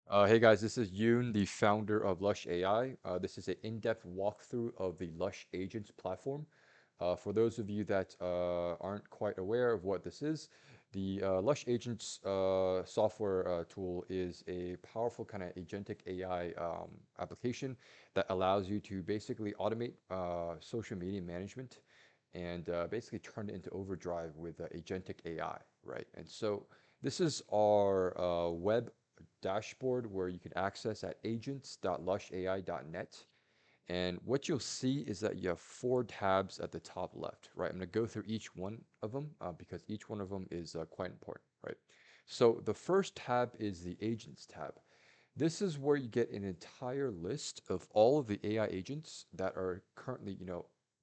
Hey guys, this is Yoon, the founder of Lush AI. This is an in-depth walkthrough of the Lush Agents platform. For those of you that aren't quite aware of what this is, the Lush Agents software tool is a powerful kind of agentic AI application that allows you to basically automate social media management and basically turn it into overdrive with agentic AI, right? And so this is our web dashboard where you can access at agents.lushay.net. And what you'll see is that you have four tabs at the top left, right? I'm going to go through each one of them because each one of them is quite important, right? So the first tab is the Agents tab. This is where you get an entire list of all of the AI agents that are currently,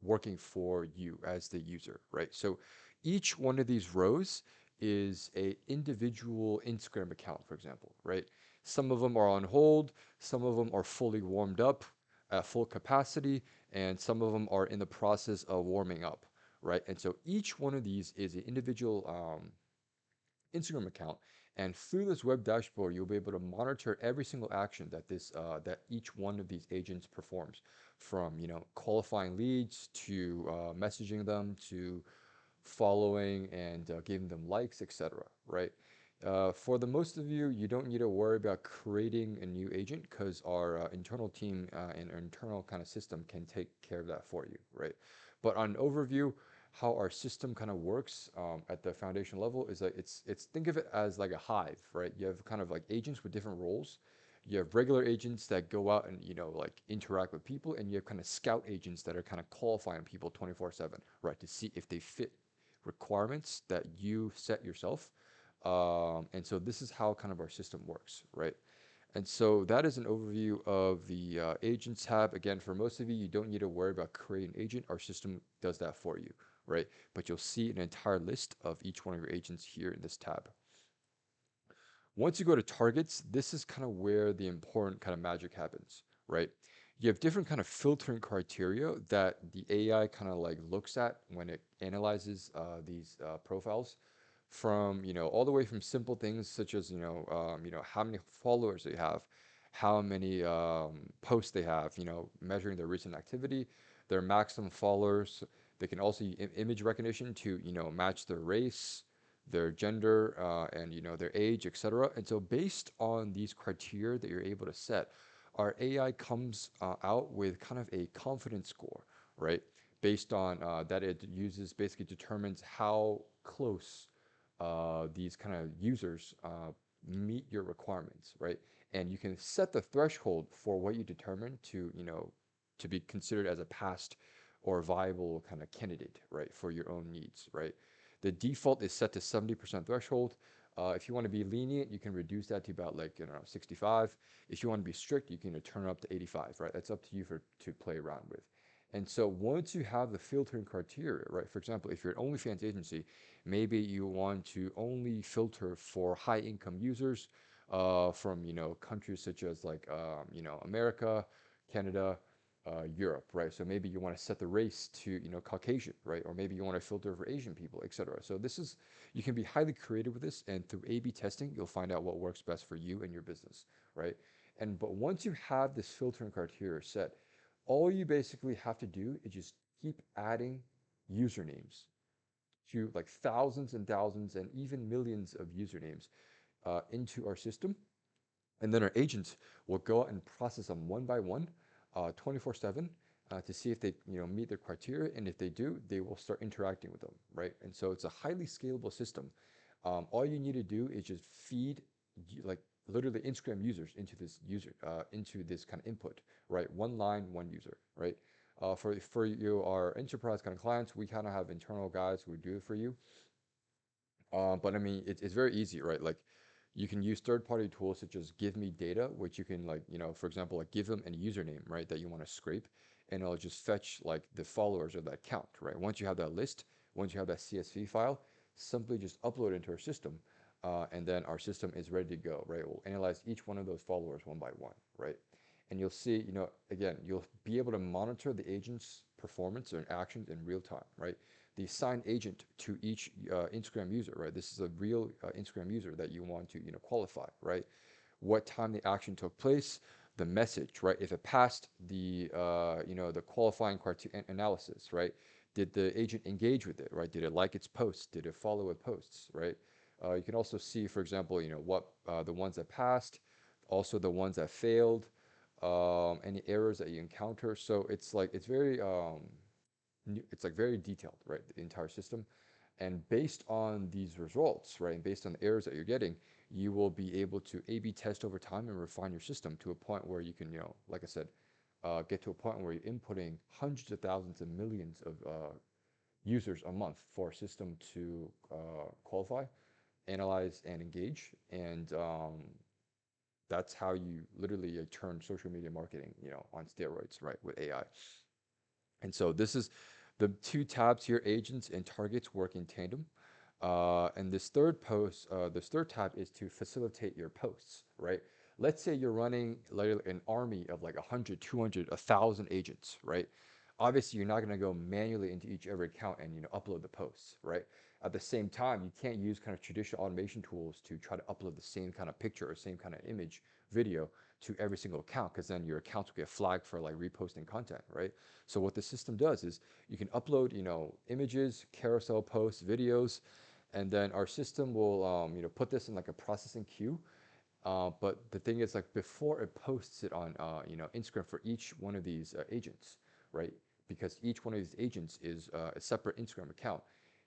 working for you as the user, right? So each one of these rows is a individual Instagram account, for example, right? Some of them are on hold, some of them are fully warmed up at full capacity, and some of them are in the process of warming up, right? And so each one of these is an individual Instagram account, and through this web dashboard, you'll be able to monitor every single action that that each one of these agents performs, from qualifying leads to messaging them to following and giving them likes, etc. Right? For the most of you, you don't need to worry about creating a new agent because our internal team and our internal kind of system can take care of that for you, right? But on an overview, how our system kind of works at the foundation level is like it's think of it as like a hive, right? You have kind of like agents with different roles. You have regular agents that go out and like interact with people, and you have kind of scout agents that are kind of qualifying people 24/7, right, to see if they fit requirements that you set yourself. And so this is how kind of our system works, right? And so that is an overview of the agents tab. Again, for most of you, you don't need to worry about creating an agent. Our system does that for you, right? But you'll see an entire list of each one of your agents here in this tab. Once you go to targets, this is kind of where the important kind of magic happens, right? You have different kind of filtering criteria that the AI kind of like looks at when it analyzes these profiles, from all the way from simple things such as how many followers they have, how many posts they have, measuring their recent activity, their maximum followers. They can also use image recognition to match their race, their gender, and their age, etc. And so based on these criteria that you're able to set, our AI comes out with kind of a confidence score, right? Based on that, it uses basically determines how close these kind of users meet your requirements, right? And you can set the threshold for what you determine to, to be considered as a passed or viable kind of candidate, right, for your own needs, right? The default is set to 70% threshold. If you want to be lenient, you can reduce that to about like 65. If you want to be strict, you can turn it up to 85, right? That's up to you to play around with. And so once you have the filtering criteria, right? For example, if you're an OnlyFans agency, maybe you want to only filter for high income users from countries such as like America, Canada, Europe, right? So maybe you want to set the race to Caucasian, right? Or maybe you want to filter for Asian people, etc. So this is, you can be highly creative with this, and through A/B testing, you'll find out what works best for you and your business, right? And but once you have this filtering criteria set, all you basically have to do is just keep adding usernames to like thousands and thousands and even millions of usernames into our system. And then our agents will go out and process them one by one, 24/7, to see if they meet their criteria. And if they do, they will start interacting with them, right? And so it's a highly scalable system. All you need to do is just feed like literally Instagram users into this kind of input, right? One line, one user, right? For you, our enterprise kind of clients, we kind of have internal guys who do it for you. But I mean, it's very easy, right? Like you can use third-party tools such as Give Me Data, which you can like, for example, like give them a username, right, that you want to scrape, and it'll just fetch like the followers of that account, right? Once you have that list, once you have that CSV file, simply just upload it into our system, and then our system is ready to go, right? We'll analyze each one of those followers one by one, right? And you'll see, again, you'll be able to monitor the agent's performance and actions in real time, right? The assigned agent to each Instagram user, right? This is a real Instagram user that you want to, qualify, right? what time the action took place, the message, right? If it passed the the qualifying criteria analysis, right? Did the agent engage with it, right? Did it like its posts? Did it follow it posts, right? You can also see, for example, what the ones that passed, also the ones that failed, any errors that you encounter. So it's like it's very it's like very detailed, right? The entire system. And based on these results, right, and based on the errors that you're getting, you will be able to A/B test over time and refine your system to a point where you can, like I said, get to a point where you're inputting hundreds of thousands and millions of users a month for a system to qualify, analyze, and engage. And that's how you literally turn social media marketing, on steroids, right, with AI. And so this is the two tabs here, agents and targets work in tandem. And this third tab is to facilitate your posts, right? Let's say you're running like an army of like 100, 200, 1,000 agents, right? Obviously, you're not going to go manually into each every account and upload the posts, right? At the same time, you can't use kind of traditional automation tools to try to upload the same kind of picture or same kind of image, video to every single account, because then your accounts will get flagged for like reposting content, right? So what the system does is you can upload, images, carousel posts, videos, and then our system will, put this in like a processing queue. But the thing is, like before it posts it on, Instagram for each one of these agents, right? Because each one of these agents is a separate Instagram account.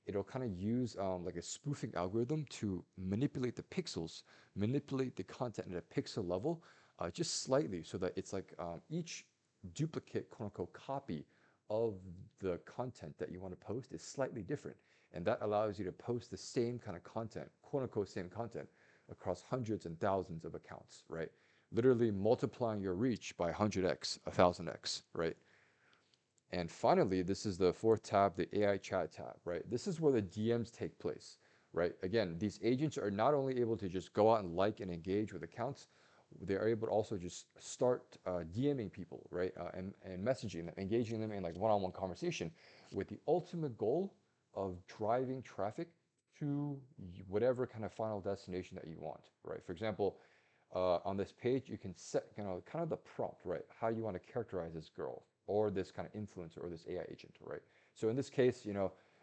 It'll kind of use like a spoofing algorithm to manipulate the pixels, manipulate the content at a pixel level, just slightly, so that it's like each duplicate, quote unquote, copy of the content that you want to post is slightly different. And that allows you to post the same kind of content, quote unquote, same content across hundreds and thousands of accounts, right? Literally multiplying your reach by 100x, 1000x, right? And finally, this is the fourth tab, the AI chat tab, right? This is where the DMs take place, right? Again, these agents are not only able to just go out and like and engage with accounts, they are able to also just start DMing people, right? And messaging them, engaging them in like one-on-one conversation with the ultimate goal of driving traffic to whatever kind of final destination that you want, right? For example, on this page, you can set, kind of the prompt, right? How you want to characterize this girl or this kind of influencer or this AI agent, right? So in this case,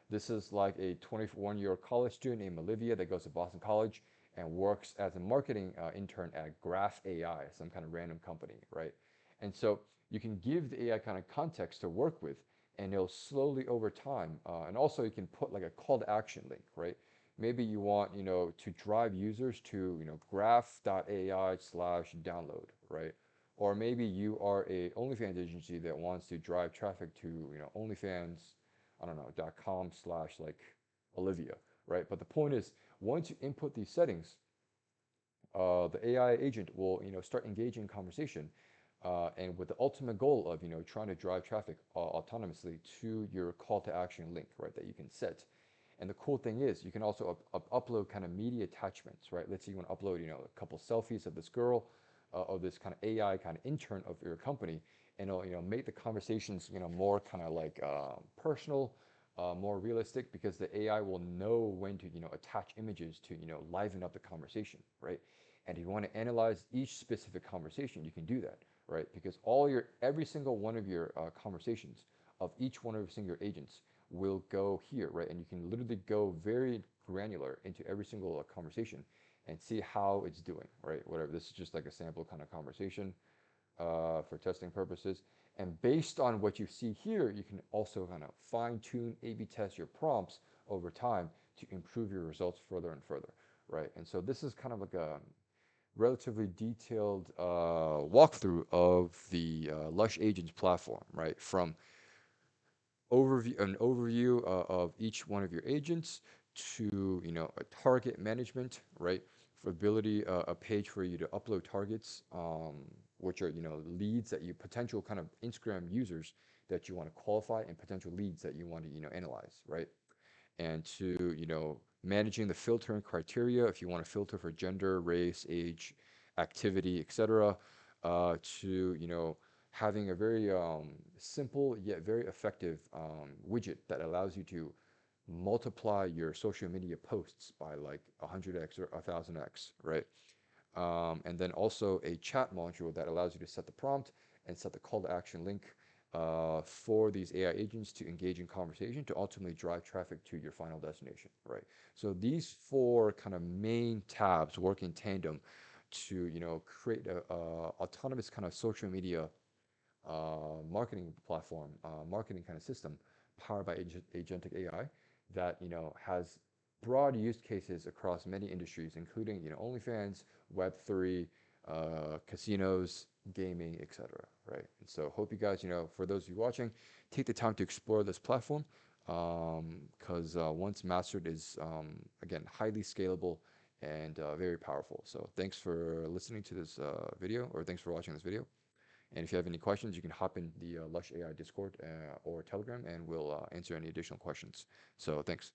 this is like a 21-year-old college student named Olivia that goes to Boston College and works as a marketing intern at Graph AI, some kind of random company, right? And so you can give the AI kind of context to work with, and it'll slowly over time, and also you can put like a call to action link, right? Maybe you want, to drive users to, graph.ai/download, right? Or maybe you are a OnlyFans agency that wants to drive traffic to, OnlyFans, I don't know, .com slash like Olivia, right? But the point is, once you input these settings, the AI agent will, start engaging in conversation, and with the ultimate goal of, trying to drive traffic autonomously to your call to action link, right, that you can set. And the cool thing is, you can also upload kind of media attachments, right? Let's say you want to upload, a couple selfies of this girl, of this kind of AI kind of intern of your company, and it'll, make the conversations, more kind of like personal, more realistic, because the AI will know when to, attach images to, liven up the conversation, right? And if you want to analyze each specific conversation, you can do that, right? Because every single one of your conversations of each one of your single agents will go here, right? And you can literally go very granular into every single conversation and see how it's doing, right? Whatever. This is just like a sample kind of conversation for testing purposes. And based on what you see here, you can also kind of fine tune, A/B test your prompts over time to improve your results further and further, right? And so this is kind of like a relatively detailed walkthrough of the Lush Agents platform, right? From an overview of each one of your agents to a target management, right? For ability, a page for you to upload targets, which are leads that you potential kind of Instagram users that you want to qualify, and potential leads that you want to analyze, right? And to managing the filtering criteria, if you want to filter for gender, race, age, activity, etc. To having a very simple yet very effective widget that allows you to multiply your social media posts by like 100x or 1000x, right? and then also a chat module that allows you to set the prompt and set the call to action link for these AI agents to engage in conversation to ultimately drive traffic to your final destination, right? So these four kind of main tabs work in tandem to, create a autonomous kind of social media marketing platform, marketing kind of system powered by agentic AI that has broad use cases across many industries, including OnlyFans, Web3, casinos, gaming, etc. Right? And so hope you guys, for those of you watching, take the time to explore this platform because once mastered is again highly scalable and very powerful. So thanks for listening to this video, or thanks for watching this video. And if you have any questions, you can hop in the Lush AI Discord or Telegram, and we'll answer any additional questions. So thanks.